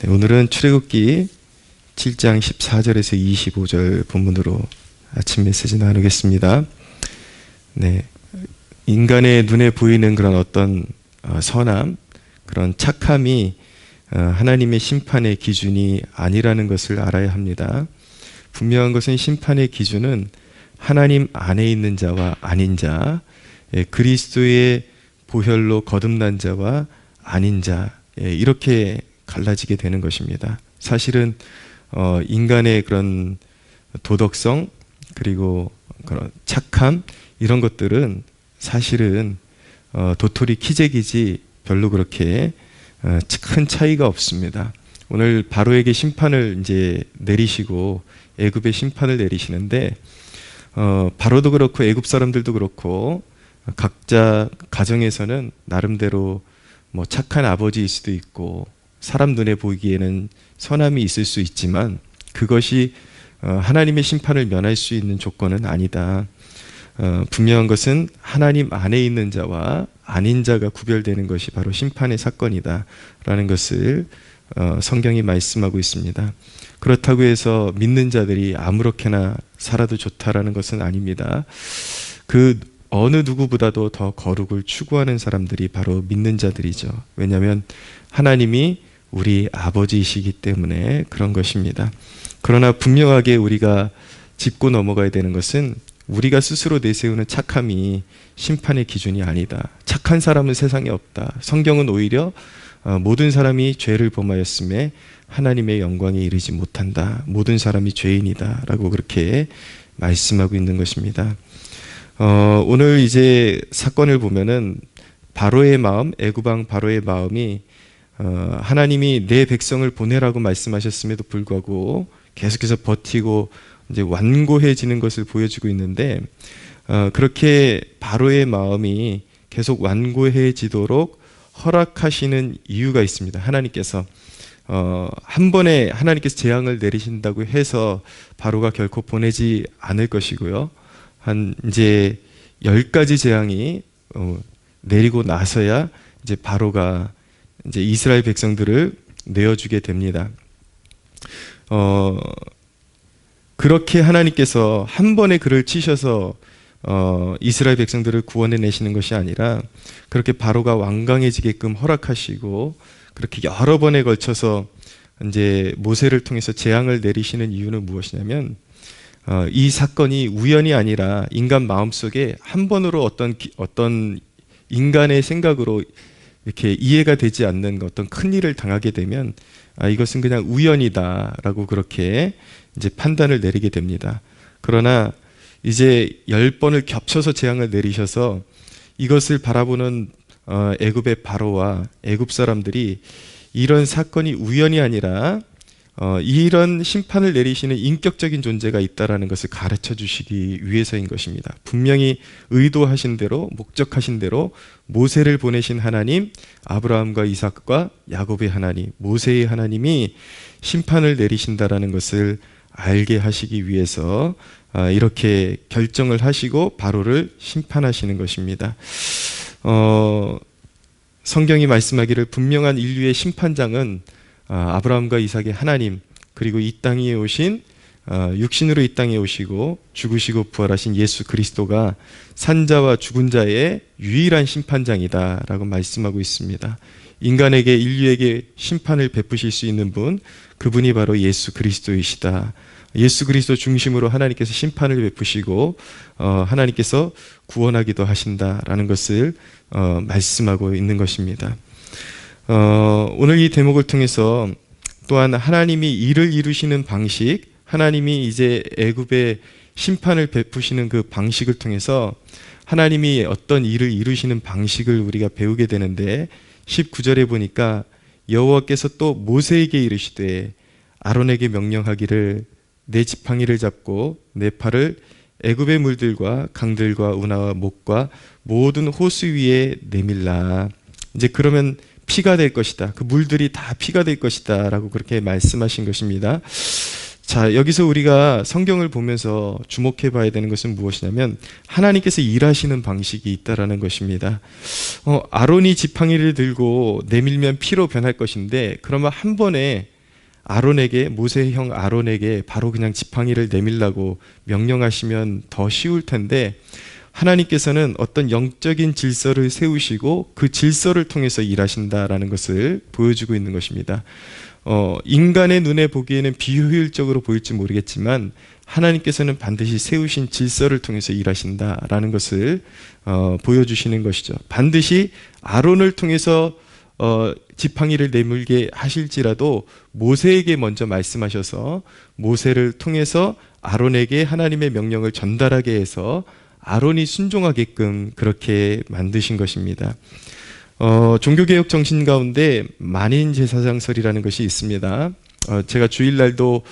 네, 오늘은 출애굽기 7장 14절에서 25절 본문으로 아침 메시지 나누겠습니다. 네, 인간의 눈에 보이는 그런 어떤 선함, 그런 착함이 하나님의 심판의 기준이 아니라는 것을 알아야 합니다. 분명한 것은 심판의 기준은 하나님 안에 있는 자와 아닌 자, 그리스도의 보혈로 거듭난 자와 아닌 자, 이렇게 갈라지게 되는 것입니다. 사실은 인간의 그런 도덕성 그리고 그런 착함 이런 것들은 사실은 도토리 키재기지 별로 그렇게 큰 차이가 없습니다. 오늘 바로에게 심판을 이제 내리시고 애굽의 심판을 내리시는데 바로도 그렇고 애굽 사람들도 그렇고 각자 가정에서는 나름대로 뭐 착한 아버지일 수도 있고 사람 눈에 보기에는 선함이 있을 수 있지만 그것이 하나님의 심판을 면할 수 있는 조건은 아니다. 분명한 것은 하나님 안에 있는 자와 아닌 자가 구별되는 것이 바로 심판의 사건이다 라는 것을 성경이 말씀하고 있습니다. 그렇다고 해서 믿는 자들이 아무렇게나 살아도 좋다라는 것은 아닙니다. 그 어느 누구보다도 더 거룩을 추구하는 사람들이 바로 믿는 자들이죠. 왜냐하면 하나님이 우리 아버지이시기 때문에 그런 것입니다. 그러나 분명하게 우리가 짚고 넘어가야 되는 것은 우리가 스스로 내세우는 착함이 심판의 기준이 아니다. 착한 사람은 세상에 없다. 성경은 오히려 모든 사람이 죄를 범하였음에 하나님의 영광에 이르지 못한다. 모든 사람이 죄인이다 라고 그렇게 말씀하고 있는 것입니다. 오늘 이제 사건을 보면은 바로의 마음, 애굽왕 바로의 마음이 하나님이 내 백성을 보내라고 말씀하셨음에도 불구하고 계속해서 버티고 이제 완고해지는 것을 보여주고 있는데 그렇게 바로의 마음이 계속 완고해지도록 허락하시는 이유가 있습니다. 하나님께서 한 번에 하나님께서 재앙을 내리신다고 해서 바로가 결코 보내지 않을 것이고요. 한 이제 10가지 재앙이 내리고 나서야 이제 바로가 이제 이스라엘 백성들을 내어주게 됩니다. 그렇게 하나님께서 한 번에 그를 치셔서 이스라엘 백성들을 구원해 내시는 것이 아니라 그렇게 바로가 완강해지게끔 허락하시고 그렇게 여러 번에 걸쳐서 이제 모세를 통해서 재앙을 내리시는 이유는 무엇이냐면 이 사건이 우연이 아니라 인간 마음속에 한 번으로 어떤 인간의 생각으로 이렇게 이해가 되지 않는 어떤 큰 일을 당하게 되면 이것은 그냥 우연이다라고 그렇게 이제 판단을 내리게 됩니다. 그러나 이제 10번을 겹쳐서 재앙을 내리셔서 이것을 바라보는 애굽의 바로와 애굽 사람들이 이런 사건이 우연이 아니라 이런 심판을 내리시는 인격적인 존재가 있다라는 것을 가르쳐 주시기 위해서인 것입니다. 분명히 의도하신 대로 목적하신 대로 모세를 보내신 하나님, 아브라함과 이삭과 야곱의 하나님, 모세의 하나님이 심판을 내리신다라는 것을 알게 하시기 위해서 이렇게 결정을 하시고 바로를 심판하시는 것입니다. 성경이 말씀하기를 분명한 인류의 심판장은 아브라함과 이삭의 하나님 그리고 이 땅에 오신 육신으로 이 땅에 오시고 죽으시고 부활하신 예수 그리스도가 산자와 죽은 자의 유일한 심판장이다 라고 말씀하고 있습니다. 인간에게 인류에게 심판을 베푸실 수 있는 분 그분이 바로 예수 그리스도이시다. 예수 그리스도 중심으로 하나님께서 심판을 베푸시고 하나님께서 구원하기도 하신다라는 것을 말씀하고 있는 것입니다. 오늘 이 대목을 통해서 또한 하나님이 일을 이루시는 방식, 하나님이 이제 애굽의 심판을 베푸시는 그 방식을 통해서 하나님이 어떤 일을 이루시는 방식을 우리가 배우게 되는데 19절에 보니까 여호와께서 또 모세에게 이르시되 아론에게 명령하기를 내 지팡이를 잡고 내 팔을 애굽의 물들과 강들과 운하와 목과 모든 호수 위에 내밀라. 이제 그러면 피가 될 것이다. 그 물들이 다 피가 될 것이다 라고 그렇게 말씀하신 것입니다. 자, 여기서 우리가 성경을 보면서 주목해 봐야 되는 것은 무엇이냐면 하나님께서 일하시는 방식이 있다라는 것입니다. 아론이 지팡이를 들고 내밀면 피로 변할 것인데, 그러면 한 번에 아론에게, 모세의 형 아론에게 바로 그냥 지팡이를 내밀라고 명령하시면 더 쉬울 텐데, 하나님께서는 어떤 영적인 질서를 세우시고 그 질서를 통해서 일하신다라는 것을 보여주고 있는 것입니다. 인간의 눈에 보기에는 비효율적으로 보일지 모르겠지만 하나님께서는 반드시 세우신 질서를 통해서 일하신다라는 것을 보여주시는 것이죠. 반드시 아론을 통해서 지팡이를 내밀게 하실지라도 모세에게 먼저 말씀하셔서 모세를 통해서 아론에게 하나님의 명령을 전달하게 해서 아론이 순종하게끔 그렇게 만드신 것입니다. 종교개혁 정신 가운데 만인제사장설이라는 것이 있습니다. 제가 주일날도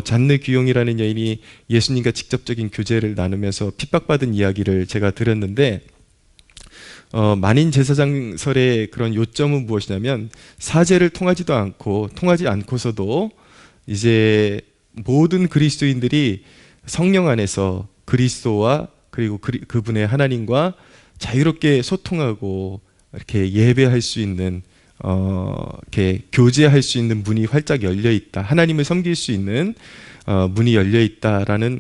잔느 귀용이라는 여인이 예수님과 직접적인 교제를 나누면서 핍박받은 이야기를 제가 들었는데, 만인제사장설의 그런 요점은 무엇이냐면 사제를 통하지 않고서도 이제 모든 그리스도인들이 성령 안에서 그리스도와 그리고 그분의 하나님과 자유롭게 소통하고 이렇게 예배할 수 있는, 이렇게 교제할 수 있는 문이 활짝 열려 있다. 하나님을 섬길 수 있는 문이 열려 있다라는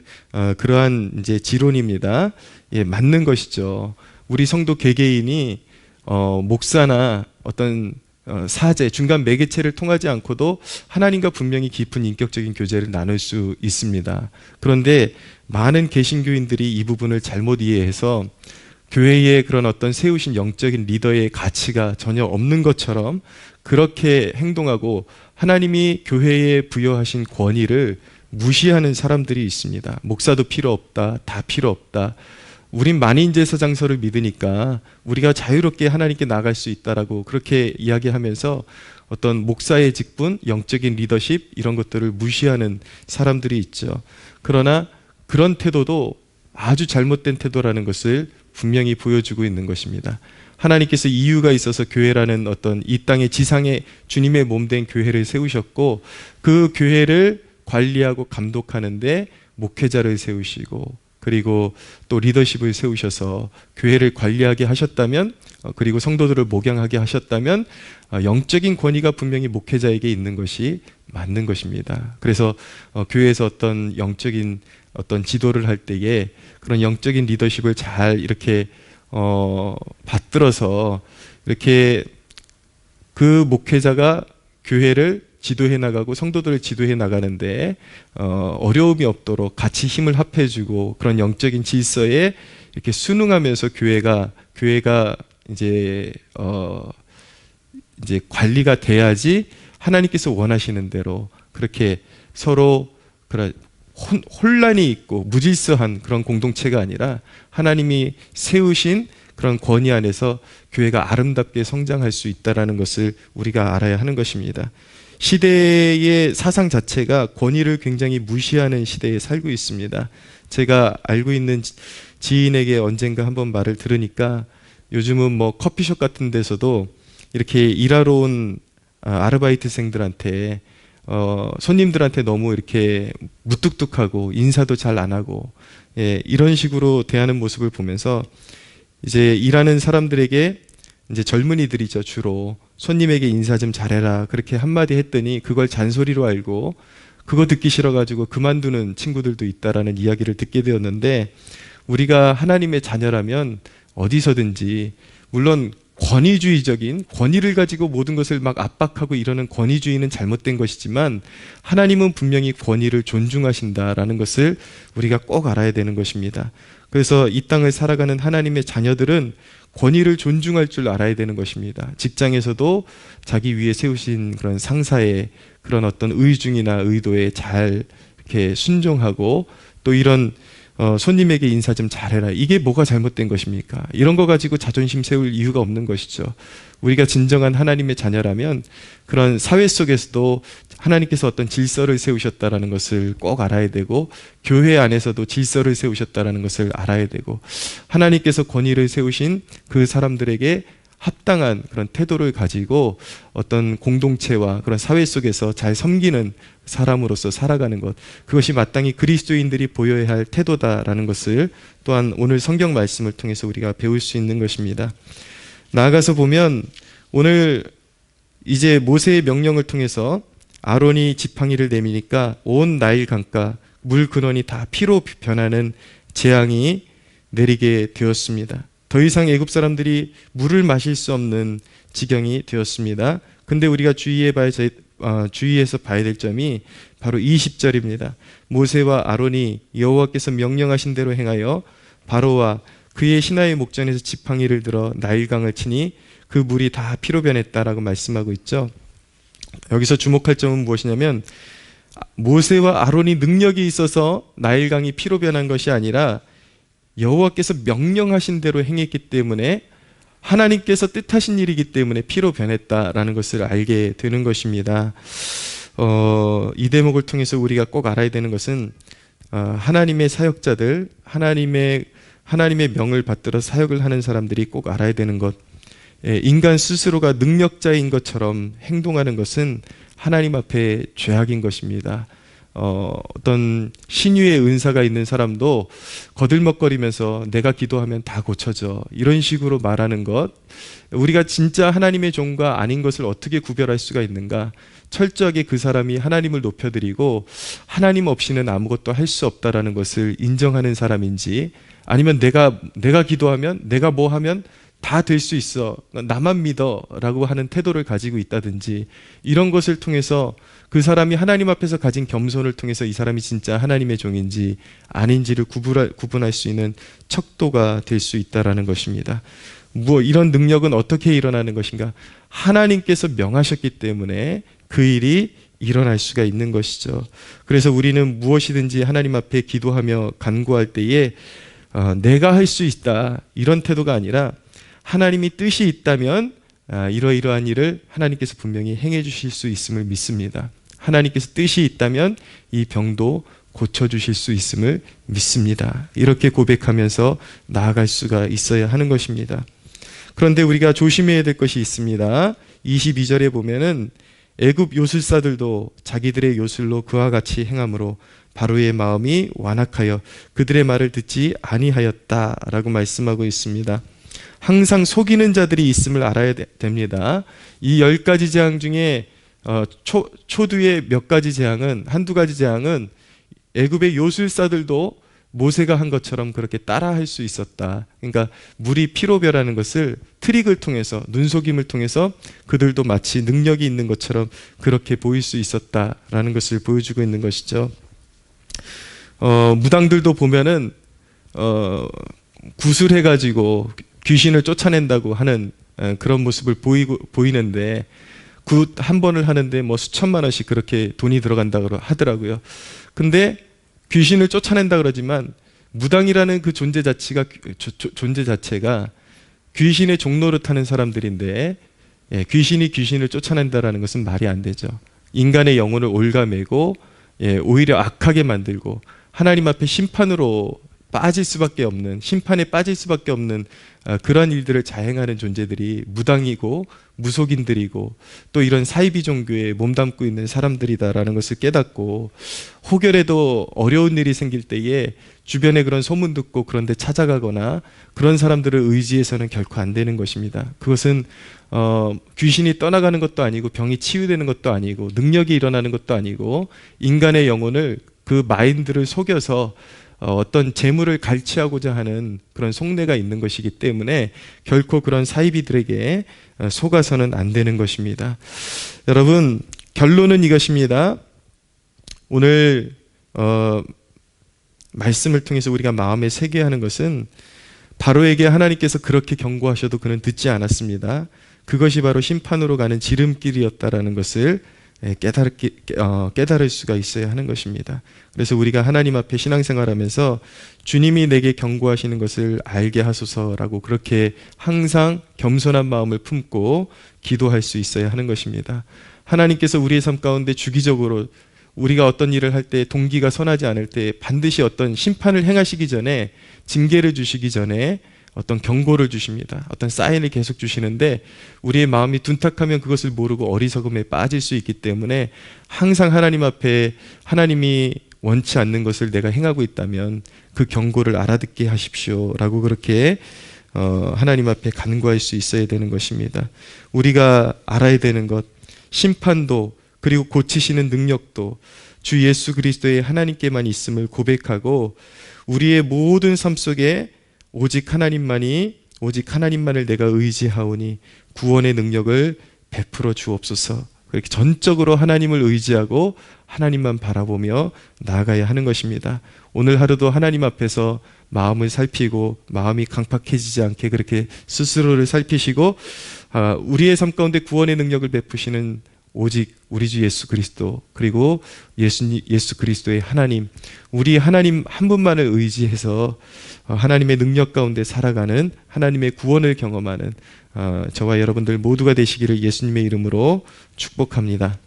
그러한 이제 지론입니다. 예, 맞는 것이죠. 우리 성도 개개인이 목사나 어떤 사제, 중간 매개체를 통하지 않고도 하나님과 분명히 깊은 인격적인 교제를 나눌 수 있습니다. 그런데 많은 개신교인들이 이 부분을 잘못 이해해서 교회의 그런 어떤 세우신 영적인 리더의 가치가 전혀 없는 것처럼 그렇게 행동하고 하나님이 교회에 부여하신 권위를 무시하는 사람들이 있습니다. 목사도 필요 없다, 다 필요 없다. 우린 만인제사장설을 믿으니까 우리가 자유롭게 하나님께 나갈 수 있다라고 그렇게 이야기하면서 어떤 목사의 직분, 영적인 리더십 이런 것들을 무시하는 사람들이 있죠. 그러나 그런 태도도 아주 잘못된 태도라는 것을 분명히 보여주고 있는 것입니다. 하나님께서 이유가 있어서 교회라는 어떤 이 땅의 지상에 주님의 몸된 교회를 세우셨고, 그 교회를 관리하고 감독하는데 목회자를 세우시고 그리고 또 리더십을 세우셔서 교회를 관리하게 하셨다면, 그리고 성도들을 목양하게 하셨다면 영적인 권위가 분명히 목회자에게 있는 것이 맞는 것입니다. 그래서 교회에서 어떤 영적인 어떤 지도를 할 때에 그런 영적인 리더십을 잘 이렇게 받들어서 이렇게 그 목회자가 교회를 지도해 나가고 성도들을 지도해 나가는데 어려움이 없도록 같이 힘을 합해주고 그런 영적인 질서에 이렇게 순응하면서 교회가 이제 관리가 돼야지 하나님께서 원하시는 대로 그렇게 서로 그런 혼란이 있고 무질서한 그런 공동체가 아니라 하나님이 세우신 그런 권위 안에서 교회가 아름답게 성장할 수 있다는 것을 우리가 알아야 하는 것입니다. 시대의 사상 자체가 권위를 굉장히 무시하는 시대에 살고 있습니다. 제가 알고 있는 지인에게 언젠가 한번 말을 들으니까 요즘은 뭐 커피숍 같은 데서도 이렇게 일하러 온 아르바이트생들한테 손님들한테 너무 이렇게 무뚝뚝하고 인사도 잘 안 하고, 예, 이런 식으로 대하는 모습을 보면서 이제 일하는 사람들에게, 이제 젊은이들이죠, 주로 손님에게 인사 좀 잘해라 그렇게 한마디 했더니 그걸 잔소리로 알고 그거 듣기 싫어가지고 그만두는 친구들도 있다라는 이야기를 듣게 되었는데, 우리가 하나님의 자녀라면 어디서든지, 물론 권위주의적인 권위를 가지고 모든 것을 막 압박하고 이러는 권위주의는 잘못된 것이지만 하나님은 분명히 권위를 존중하신다라는 것을 우리가 꼭 알아야 되는 것입니다. 그래서 이 땅을 살아가는 하나님의 자녀들은 권위를 존중할 줄 알아야 되는 것입니다. 직장에서도 자기 위에 세우신 그런 상사의 그런 어떤 의중이나 의도에 잘 이렇게 순종하고, 또 이런 손님에게 인사 좀 잘해라, 이게 뭐가 잘못된 것입니까? 이런 거 가지고 자존심 세울 이유가 없는 것이죠. 우리가 진정한 하나님의 자녀라면 그런 사회 속에서도 하나님께서 어떤 질서를 세우셨다라는 것을 꼭 알아야 되고, 교회 안에서도 질서를 세우셨다라는 것을 알아야 되고, 하나님께서 권위를 세우신 그 사람들에게 합당한 그런 태도를 가지고 어떤 공동체와 그런 사회 속에서 잘 섬기는 사람으로서 살아가는 것, 그것이 마땅히 그리스도인들이 보여야 할 태도다라는 것을 또한 오늘 성경 말씀을 통해서 우리가 배울 수 있는 것입니다. 나아가서 보면 오늘 이제 모세의 명령을 통해서 아론이 지팡이를 내미니까 온 나일 강가 물 근원이 다 피로 변하는 재앙이 내리게 되었습니다. 더 이상 애굽 사람들이 물을 마실 수 없는 지경이 되었습니다. 근데 우리가 주의해서 봐야 될 점이 바로 20절입니다. 모세와 아론이 여호와께서 명령하신 대로 행하여 바로와 그의 신하의 목전에서 지팡이를 들어 나일강을 치니 그 물이 다 피로 변했다라고 말씀하고 있죠. 여기서 주목할 점은 무엇이냐면 모세와 아론이 능력이 있어서 나일강이 피로 변한 것이 아니라 여호와께서 명령하신 대로 행했기 때문에 하나님께서 뜻하신 일이기 때문에 피로 변했다라는 것을 알게 되는 것입니다. 이 대목을 통해서 우리가 꼭 알아야 되는 것은 하나님의 사역자들, 하나님의 명을 받들어 사역을 하는 사람들이 꼭 알아야 되는 것, 인간 스스로가 능력자인 것처럼 행동하는 것은 하나님 앞에 죄악인 것입니다. 어떤 신유의 은사가 있는 사람도 거들먹거리면서 내가 기도하면 다 고쳐져, 이런 식으로 말하는 것, 우리가 진짜 하나님의 종과 아닌 것을 어떻게 구별할 수가 있는가? 철저하게 그 사람이 하나님을 높여드리고 하나님 없이는 아무것도 할 수 없다라는 것을 인정하는 사람인지, 아니면 내가 기도하면, 내가 뭐 하면 다 될 수 있어, 나만 믿어 라고 하는 태도를 가지고 있다든지, 이런 것을 통해서 그 사람이 하나님 앞에서 가진 겸손을 통해서 이 사람이 진짜 하나님의 종인지 아닌지를 구분할 수 있는 척도가 될 수 있다라는 것입니다. 이런 능력은 어떻게 일어나는 것인가? 하나님께서 명하셨기 때문에 그 일이 일어날 수가 있는 것이죠. 그래서 우리는 무엇이든지 하나님 앞에 기도하며 간구할 때에 내가 할 수 있다, 이런 태도가 아니라 하나님이 뜻이 있다면 이러이러한 일을 하나님께서 분명히 행해 주실 수 있음을 믿습니다. 하나님께서 뜻이 있다면 이 병도 고쳐주실 수 있음을 믿습니다. 이렇게 고백하면서 나아갈 수가 있어야 하는 것입니다. 그런데 우리가 조심해야 될 것이 있습니다. 22절에 보면은 애굽 요술사들도 자기들의 요술로 그와 같이 행함으로 바로의 마음이 완악하여 그들의 말을 듣지 아니하였다라고 말씀하고 있습니다. 항상 속이는 자들이 있음을 알아야 됩니다. 이 10가지 재앙 중에 초두의 몇 가지 재앙은, 한두 가지 재앙은 애굽의 요술사들도 모세가 한 것처럼 그렇게 따라할 수 있었다. 그러니까 물이 피로 변하는 것을 트릭을 통해서, 눈속임을 통해서 그들도 마치 능력이 있는 것처럼 그렇게 보일 수 있었다라는 것을 보여주고 있는 것이죠. 무당들도 보면은 구슬해가지고 귀신을 쫓아낸다고 하는 그런 모습을 보이는데, 굿 한 번을 하는데 뭐 수천만 원씩 그렇게 돈이 들어간다고 하더라고요. 근데 귀신을 쫓아낸다 그러지만 무당이라는 그 존재 자체가 귀신의 종노릇 하는 사람들인데, 귀신이 귀신을 쫓아낸다라는 것은 말이 안 되죠. 인간의 영혼을 올가매고 오히려 악하게 만들고 하나님 앞에 심판에 빠질 수밖에 없는 그런 일들을 자행하는 존재들이 무당이고 무속인들이고 또 이런 사이비 종교에 몸담고 있는 사람들이다라는 것을 깨닫고, 혹여라도 어려운 일이 생길 때에 주변에 그런 소문 듣고 그런 데 찾아가거나 그런 사람들을 의지해서는 결코 안 되는 것입니다. 그것은 귀신이 떠나가는 것도 아니고 병이 치유되는 것도 아니고 능력이 일어나는 것도 아니고, 인간의 영혼을, 그 마인드를 속여서 어떤 재물을 갈취하고자 하는 그런 속내가 있는 것이기 때문에 결코 그런 사이비들에게 속아서는 안 되는 것입니다. 여러분, 결론은 이것입니다. 오늘 말씀을 통해서 우리가 마음에 새겨야 하는 것은, 바로에게 하나님께서 그렇게 경고하셔도 그는 듣지 않았습니다. 그것이 바로 심판으로 가는 지름길이었다라는 것을 깨달을 수가 있어야 하는 것입니다. 그래서 우리가 하나님 앞에 신앙생활하면서 주님이 내게 경고하시는 것을 알게 하소서라고 그렇게 항상 겸손한 마음을 품고 기도할 수 있어야 하는 것입니다. 하나님께서 우리의 삶 가운데 주기적으로 우리가 어떤 일을 할 때 동기가 선하지 않을 때 반드시 어떤 심판을 행하시기 전에, 징계를 주시기 전에 어떤 경고를 주십니다. 어떤 사인을 계속 주시는데 우리의 마음이 둔탁하면 그것을 모르고 어리석음에 빠질 수 있기 때문에 항상 하나님 앞에 하나님이 원치 않는 것을 내가 행하고 있다면 그 경고를 알아듣게 하십시오 라고 그렇게 하나님 앞에 간구할 수 있어야 되는 것입니다. 우리가 알아야 되는 것, 심판도 그리고 고치시는 능력도 주 예수 그리스도의 하나님께만 있음을 고백하고 우리의 모든 삶 속에 오직 하나님만을 내가 의지하오니 구원의 능력을 베풀어 주옵소서. 그렇게 전적으로 하나님을 의지하고 하나님만 바라보며 나아가야 하는 것입니다. 오늘 하루도 하나님 앞에서 마음을 살피고 마음이 강팍해지지 않게 그렇게 스스로를 살피시고 우리의 삶 가운데 구원의 능력을 베푸시는 오직 우리 주 예수 그리스도 그리고 예수 그리스도의 하나님, 우리 하나님 한 분만을 의지해서 하나님의 능력 가운데 살아가는 하나님의 구원을 경험하는 저와 여러분들 모두가 되시기를 예수님의 이름으로 축복합니다.